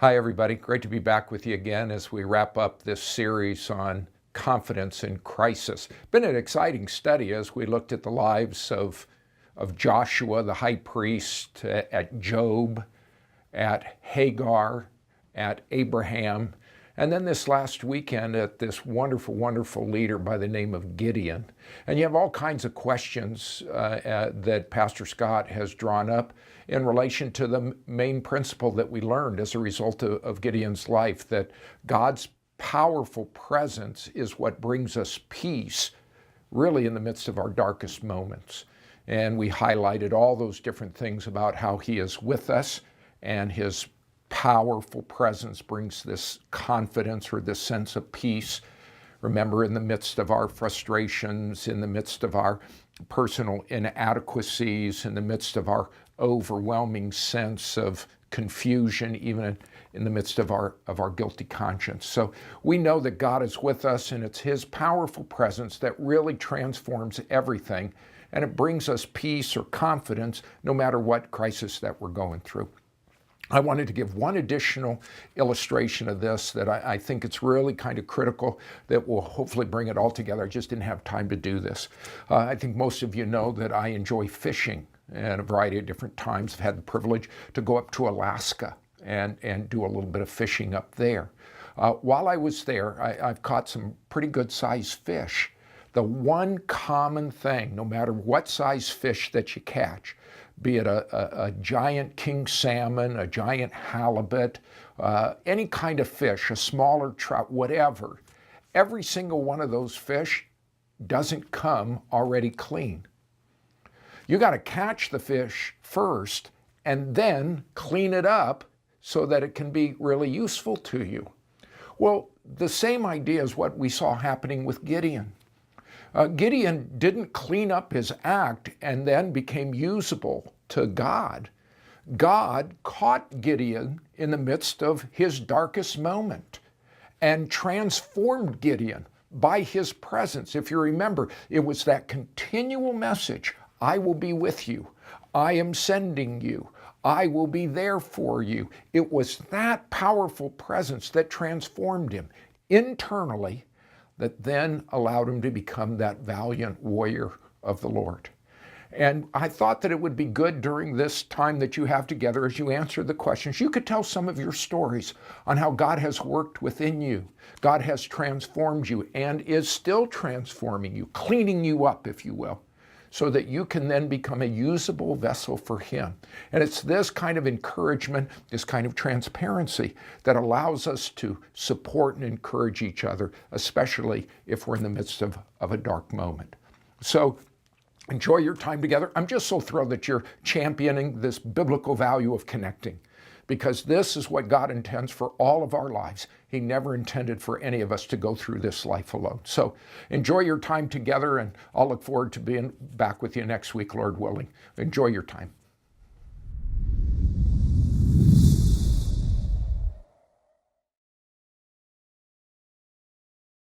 Hi, everybody. Great to be back with you again as we wrap up this series on confidence in crisis. Been an exciting study as we looked at the lives of Joshua, the high priest, at Job, at Hagar, at Abraham, and then this last weekend at this wonderful, wonderful leader by the name of Gideon. And you have all kinds of questions that Pastor Scott has drawn up in relation to the main principle that we learned as a result of Gideon's life, that God's powerful presence is what brings us peace, really in the midst of our darkest moments. And we highlighted all those different things about how He is with us, and His powerful presence brings this confidence or this sense of peace. Remember, in the midst of our frustrations, in the midst of our personal inadequacies, in the midst of our overwhelming sense of confusion, even in the midst of our guilty conscience. So we know that God is with us, and it's His powerful presence that really transforms everything, and it brings us peace or confidence no matter what crisis that we're going through. I wanted to give one additional illustration of this that I think it's really kind of critical that will hopefully bring it all together. I just didn't have time to do this. I think most of you know that I enjoy fishing at a variety of different times. I've had the privilege to go up to Alaska and do a little bit of fishing up there. While I was there, I've caught some pretty good sized fish. The one common thing, no matter what size fish that you catch, be it a giant king salmon, a giant halibut, any kind of fish, a smaller trout, whatever, every single one of those fish doesn't come already clean. You got to catch the fish first and then clean it up so that it can be really useful to you. Well, the same idea is what we saw happening with Gideon. Gideon didn't clean up his act and then became usable to God. God caught Gideon in the midst of his darkest moment and transformed Gideon by His presence. If you remember, it was that continual message, I will be with you. I am sending you. I will be there for you. It was that powerful presence that transformed him internally, that then allowed him to become that valiant warrior of the Lord. And I thought that it would be good during this time that you have together as you answer the questions, you could tell some of your stories on how God has worked within you. God has transformed you and is still transforming you, cleaning you up, if you will, so that you can then become a usable vessel for Him. And it's this kind of encouragement, this kind of transparency that allows us to support and encourage each other, especially if we're in the midst of a dark moment. So enjoy your time together. I'm just so thrilled that you're championing this biblical value of connecting, because this is what God intends for all of our lives. He never intended for any of us to go through this life alone. So enjoy your time together, and I'll look forward to being back with you next week, Lord willing. Enjoy your time.